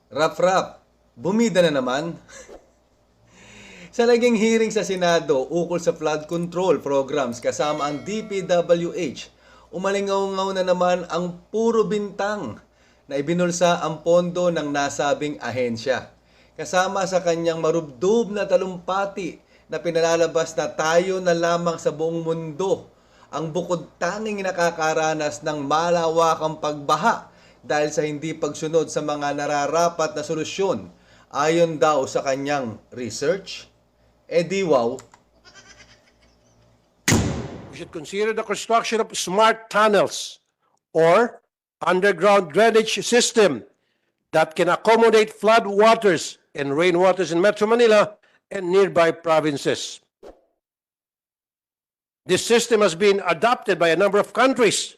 Rap, bumida na naman. Sa naging hearing sa Senado ukol sa flood control programs kasama ang DPWH, umalingaw-ngaw na naman ang puro bintang na ibinulsa ang pondo ng nasabing ahensya. Kasama sa kanyang marubdob na talumpati na pinalalabas na tayo na lamang sa buong mundo ang bukod tanging nakakaranas ng malawakang pagbaha dahil sa hindi pagsunod sa mga nararapat na solusyon ayon daw sa kanyang research. Wow. We should consider the construction of smart tunnels or underground drainage system that can accommodate flood waters and rainwaters in Metro Manila and nearby provinces. This system has been adopted by a number of countries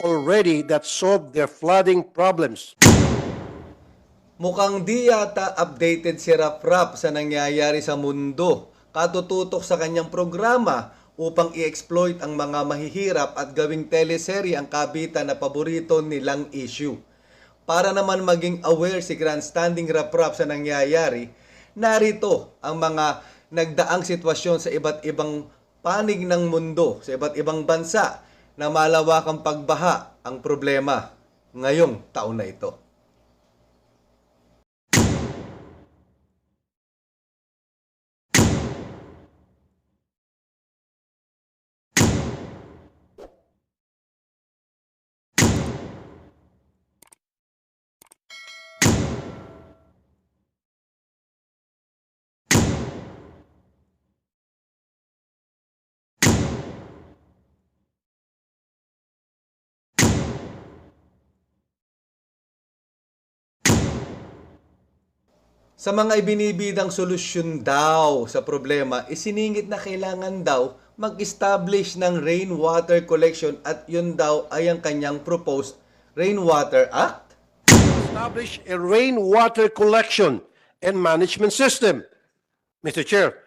already that solved their flooding problems. Mukhang di yata updated si Rap sa nangyayari sa mundo. Katututok sa kanyang programa upang i-exploit ang mga mahihirap at gawing teleserye ang kabitan na paborito nilang issue. Para naman maging aware si grandstanding Rap sa nangyayari, narito ang mga nagdaang sitwasyon sa iba't ibang panig ng mundo, sa iba't ibang bansa na malawakang pagbaha ang problema ngayong taon na ito. Sa mga ibinibidang solusyon daw sa problema, isiningit na kailangan daw mag-establish ng rainwater collection at yun daw ay ang kanyang proposed Rainwater Act. Establish a rainwater collection and management system. Mr. Chair,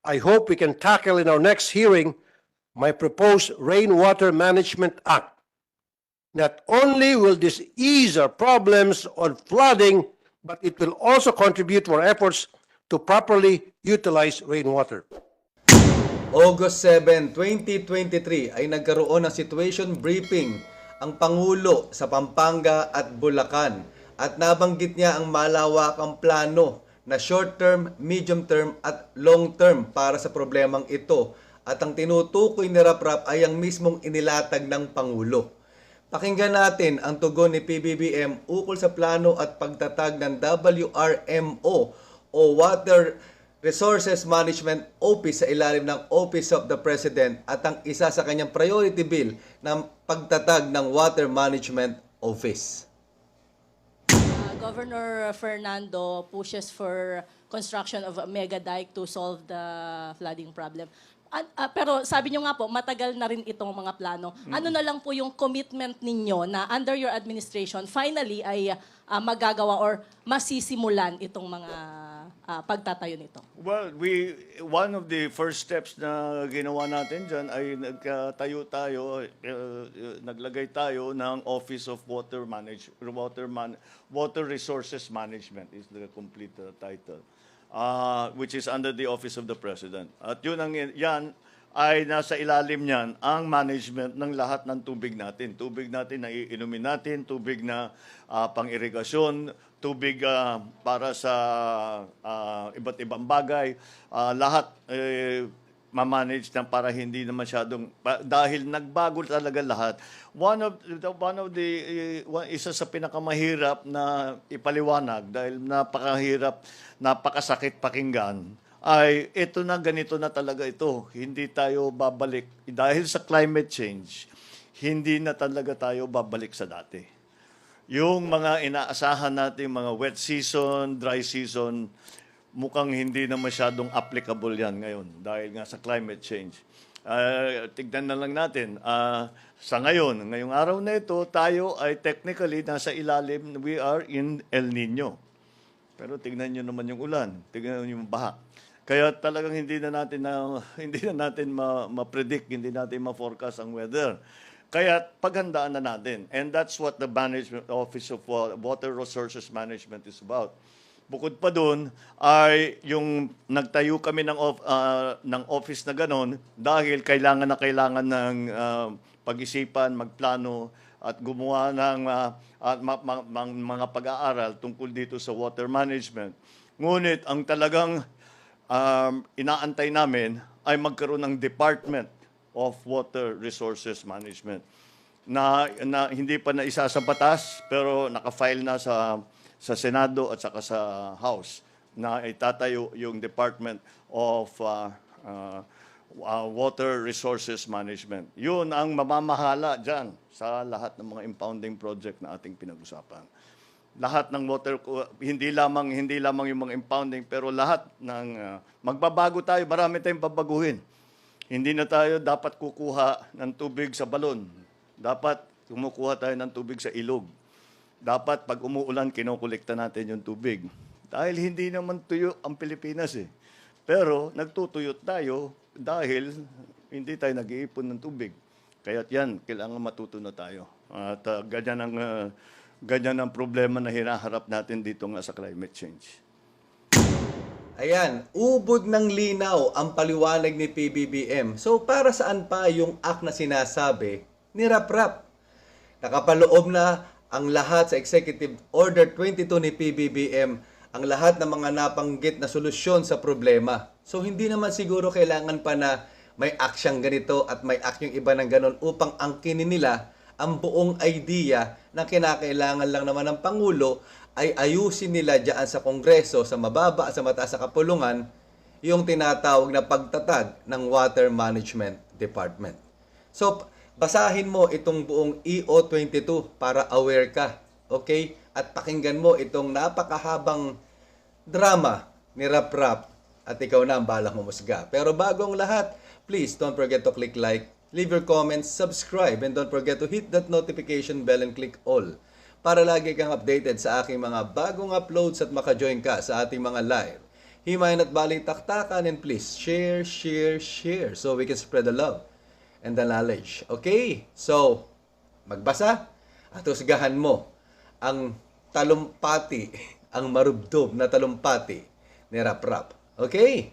I hope we can tackle in our next hearing my proposed Rainwater Management Act. Not only will this ease our problems on flooding, but it will also contribute to our efforts to properly utilize rainwater. August 7, 2023 ay nagkaroon ng situation briefing ang Pangulo sa Pampanga at Bulacan at nabanggit niya ang malawakang plano na short-term, medium-term at long-term para sa problemang ito at ang tinutukoy ni Rap ay ang mismong inilatag ng Pangulo. Pakinggan natin ang tugon ni PBBM ukol sa plano at pagtatag ng WRMO o Water Resources Management Office sa ilalim ng Office of the President at ang isa sa kanyang priority bill ng pagtatag ng Water Management Office. Governor Fernando pushes for construction of a mega dike to solve the flooding problem. Pero sabi nyo nga po, matagal na rin itong mga plano. Ano na lang po yung commitment ninyo na under your administration, finally ay magagawa or masisimulan itong mga pagtatayo nito? Well, one of the first steps na ginawa natin dyan ay naglagay tayo ng Office of Water Resources Management is the complete title. Which is under the Office of the President. At yan ay nasa ilalim niyan ang management ng lahat ng tubig natin. Tubig natin na iinumin natin, tubig na pang-irigasyon, tubig para sa iba't ibang bagay. Lahat ma-manage na para hindi na masyadong dahil nagbago talaga lahat. Isa sa pinakamahirap na ipaliwanag dahil napakasakit pakinggan ay ito na ganito na talaga ito. Hindi tayo babalik dahil sa climate change. Hindi na talaga tayo babalik sa dati. Yung mga inaasahan natin mga wet season, dry season, mukhang hindi na masyadong applicable yan ngayon dahil nga sa climate change. Tignan na lang natin, ngayong araw na ito, tayo ay technically nasa ilalim, we are in El Nino. Pero tignan nyo naman yung ulan, tignan nyo yung baha. Kaya talagang hindi na natin ma-predict, hindi natin ma-forecast ang weather. Kaya paghandaan na natin. And that's what the Management Office of Water Resources Management is about. Bukod pa doon ay yung nagtayo kami ng office na ganon dahil kailangan ng pag-isipan, magplano at gumawa ng mga pag-aaral tungkol dito sa water management. Ngunit ang talagang inaantay namin ay magkaroon ng Department of Water Resources Management na hindi pa naisa sa batas pero naka-file na sa Senado at saka sa House na itatayo yung Department of Water Resources Management. Yun ang mamamahala dyan sa lahat ng mga impounding project na ating pinag-usapan. Lahat ng water, hindi lamang yung mga impounding, pero lahat ng magbabago tayo, marami tayong babaguhin. Hindi na tayo dapat kukuha ng tubig sa balon. Dapat kumukuha tayo ng tubig sa ilog. Dapat pag umuulan, kinukolekta natin yung tubig. Dahil hindi naman tuyo ang Pilipinas eh. Pero nagtutuyo tayo dahil hindi tayo nag-iipon ng tubig. Kaya't yan, kailangan matuto na tayo. At ganyan ang problema na hinaharap natin dito nga sa climate change. Ayan, ubod ng linaw ang paliwanag ni PBBM. So para saan pa yung act na sinasabi ni Raprap? Nakapaloob na ang lahat sa Executive Order 22 ni PBBM, ang lahat ng mga nabanggit na solusyon sa problema. So hindi naman siguro kailangan pa na may act siyang ganito at may act yung iba ng ganon upang angkinin nila ang buong idea na kinakailangan lang naman ng Pangulo ay ayusin nila diyan sa Kongreso, sa mababa, sa mataas sa kapulungan, yung tinatawag na pagtatag ng Water Management Department. So, basahin mo itong buong EO22 para aware ka, okay? At pakinggan mo itong napakahabang drama ni Raprap at ikaw na ang balang humusga. Pero bago ang lahat, please don't forget to click like, leave your comments, subscribe, and don't forget to hit that notification bell and click all para lagi kang updated sa aking mga bagong uploads at maka-join ka sa ating mga live. Himayin at baling taktakan, and please share so we can spread the love and the knowledge. Okay? So, magbasa at husgahan mo ang talumpati, ang marubdob na talumpati ni Raprap. Okay?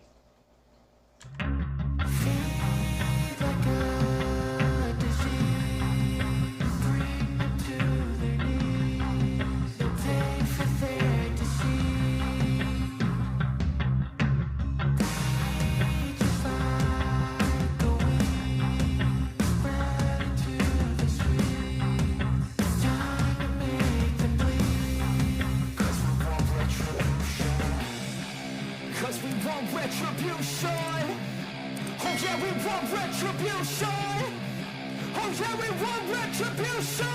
Cause we want retribution. Oh yeah, we want retribution. Oh yeah, we want retribution.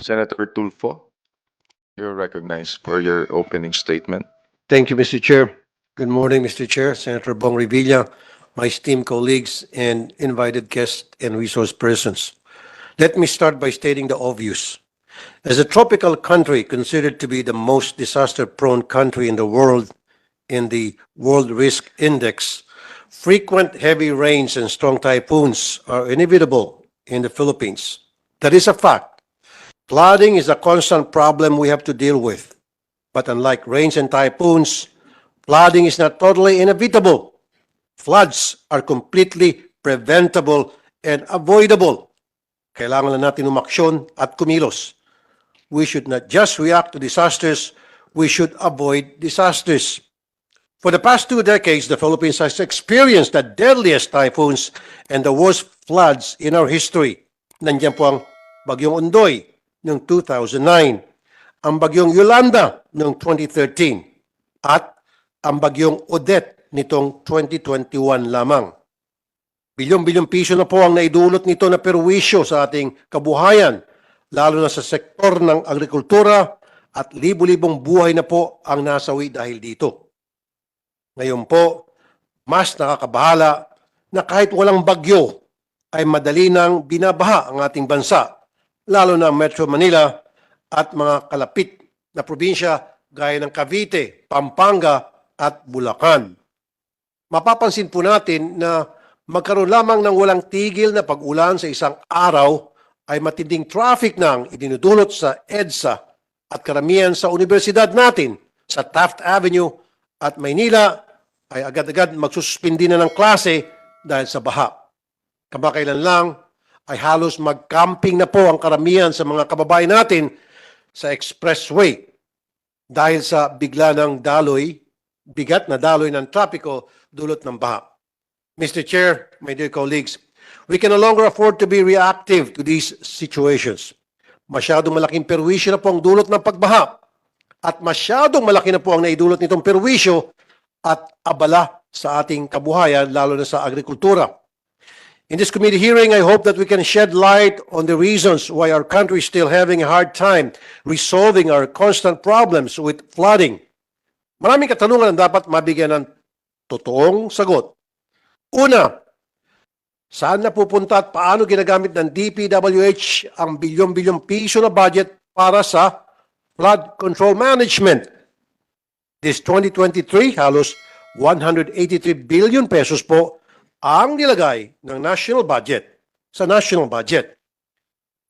Senator Tulfo, you're recognized for your opening statement. Thank you, Mr. Chair. Good morning, Mr. Chair, Senator Bong Revilla, my esteemed colleagues, and invited guests and resource persons. Let me start by stating the obvious. As a tropical country considered to be the most disaster-prone country in the world in the World Risk Index, frequent heavy rains and strong typhoons are inevitable in the Philippines. That is a fact. Flooding is a constant problem we have to deal with. But unlike rains and typhoons, Flooding is not totally inevitable. Floods are completely preventable and avoidable. Kailangan na natin umaksyon at kumilos. We should not just react to disasters, we should avoid disasters. For the past 2 decades, the Philippines has experienced the deadliest typhoons and the worst floods in our history. Nandiyan po ang Bagyong Ondoy noong 2009, ang Bagyong Yolanda noong 2013, at ang Bagyong Odette nitong 2021 lamang. Bilyong-bilyong piso na po ang naidulot nito na perwisyo sa ating kabuhayan, lalo na sa sektor ng agrikultura, at libu-libong buhay na po ang nasawi dahil dito. Ngayon po, mas nakakabahala na kahit walang bagyo ay madali nang binabaha ang ating bansa, lalo na Metro Manila at mga kalapit na probinsya gaya ng Cavite, Pampanga at Bulacan. Mapapansin po natin na magkaroon lamang ng walang tigil na pag-ulan sa isang araw ay matinding traffic nang idinudulot sa EDSA at karamihan sa universidad natin sa Taft Avenue at Maynila ay agad-agad magsususpindi na ng klase dahil sa baha. Kamakailan lang ay halos mag-camping na po ang karamihan sa mga kababayan natin sa expressway dahil sa bigla ng daloy, bigat na daloy ng trapiko dulot ng baha. Mr. Chair, my dear colleagues, we can no longer afford to be reactive to these situations. Masyadong malaking perwisyo na po ang dulot ng pagbaha at masyadong malaki na po ang naidulot nitong perwisyo at abala sa ating kabuhayan, lalo na sa agrikultura. In this committee hearing, I hope that we can shed light on the reasons why our country is still having a hard time resolving our constant problems with flooding. Maraming katanungan ang dapat mabigyan ng totoong sagot. Una, saan napupunta at paano ginagamit ng DPWH ang bilyon-bilyong piso na budget para sa flood control management? This 2023, halos 183 billion pesos po ang nilagay ng national budget sa national budget.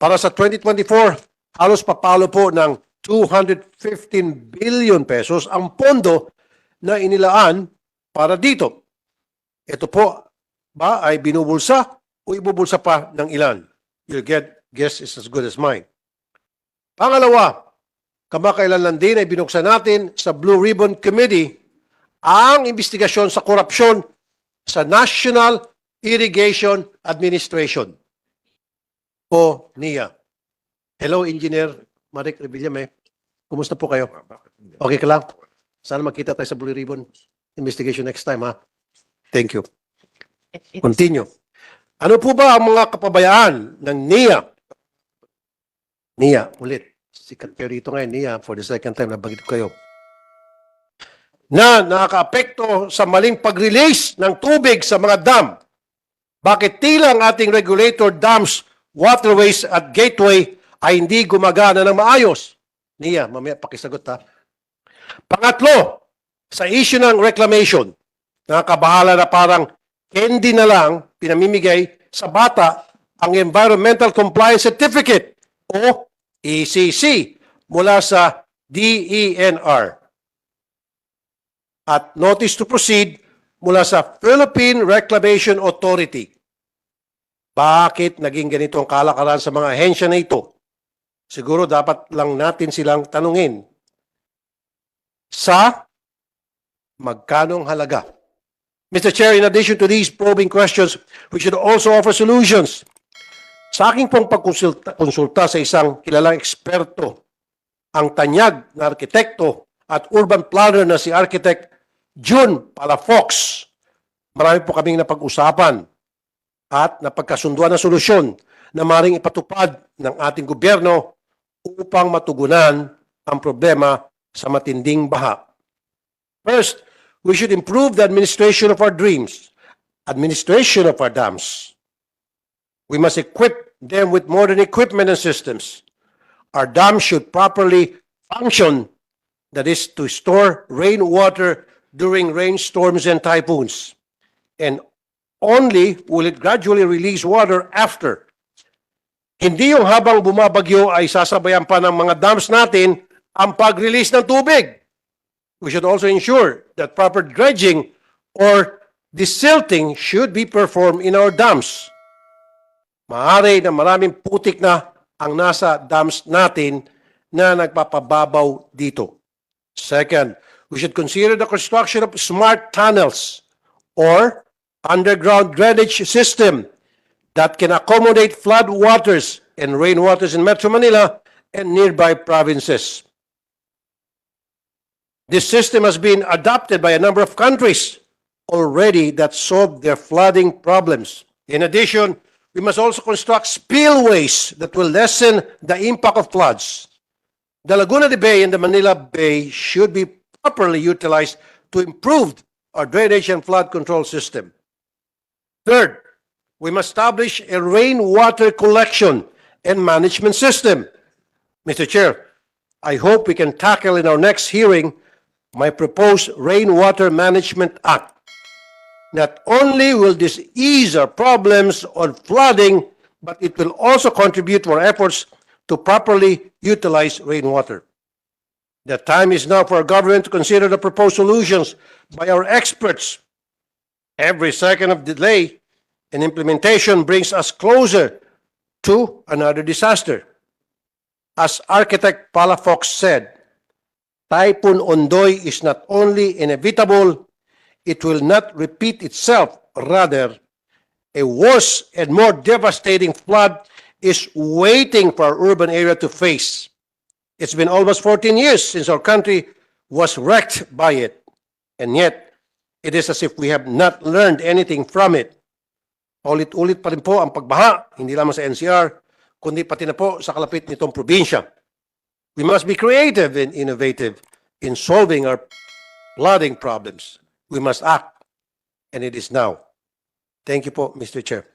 Para sa 2024, halos papalo po ng 215 billion pesos ang pondo na inilaan para dito. Ito po ba ay binubulsa o ibubulsa pa ng ilan? Your guess is as good as mine. Pangalawa, kamakailan lang din ay binuksan natin sa Blue Ribbon Committee ang investigasyon sa korupsyon sa National Irrigation Administration o NIA. Hello, Engineer Maric Revillame. Kumusta po kayo? Okay ka lang? Sana magkita tayo sa Blue Ribbon investigation next time, ha? Thank you. Continue. Ano po ba ang mga kapabayaan ng NIA? NIA, ulit. Sikat kayo dito ngayon, NIA, for the second time, nabagit ko kayo. Na nakaka-apekto sa maling pag-release ng tubig sa mga dam. Bakit tila ang ating regulator dams, waterways at gateway ay hindi gumagana ng maayos? NIA, mamaya pakisagot ha. Pangatlo, sa issue ng reclamation, nakakabahala na parang candy na lang pinamimigay sa bata ang Environmental Compliance Certificate o ECC mula sa DENR at Notice to Proceed mula sa Philippine Reclamation Authority. Bakit naging ganito ang kalakaran sa mga ahensya na ito? Siguro dapat lang natin silang tanungin sa magkanong halaga. Mr. Chair, in addition to these probing questions, we should also offer solutions. Sa aking pong pagkonsulta sa isang kilalang eksperto, ang tanyag na arkitekto at urban planner na si Architect June Palafox, marami po kaming napag-usapan at napagkasunduan na solusyon na maaaring ipatupad ng ating gobyerno upang matugunan ang problema sa matinding baha. First, we should improve the administration of our dams. We must equip them with modern equipment and systems. Our dams should properly function, that is, to store rainwater during rainstorms and typhoons. And only will it gradually release water after. Hindi yung habang bumabagyo ay sasabayan pa ng mga dams natin ang pag-release ng tubig. We should also ensure that proper dredging or desilting should be performed in our dams. Maaari na maraming putik na ang nasa dams natin na nagpapababaw dito. Second, we should consider the construction of smart tunnels or underground drainage system that can accommodate flood waters and rainwaters in Metro Manila and nearby provinces. This system has been adopted by a number of countries already that solved their flooding problems. In addition, we must also construct spillways that will lessen the impact of floods. The Laguna de Bay and the Manila Bay should be properly utilized to improve our drainage and flood control system. Third, we must establish a rainwater collection and management system. Mr. Chair, I hope we can tackle in our next hearing my proposed Rainwater Management Act. Not only will this ease our problems on flooding, but it will also contribute to our efforts to properly utilize rainwater. The time is now for our government to consider the proposed solutions by our experts. Every second of delay in implementation brings us closer to another disaster. As architect Palafox said, Typhoon Ondoy is not only inevitable, it will not repeat itself. Rather, a worse and more devastating flood is waiting for our urban area to face. It's been almost 14 years since our country was wrecked by it, and yet it is as if we have not learned anything from it. Ulit-ulit pa rin po ang pagbaha, hindi lamang sa NCR, kundi pati na po sa kalapit nitong probinsya. We must be creative and innovative in solving our flooding problems. We must act, and it is now. Thank you po, Mr. Chair.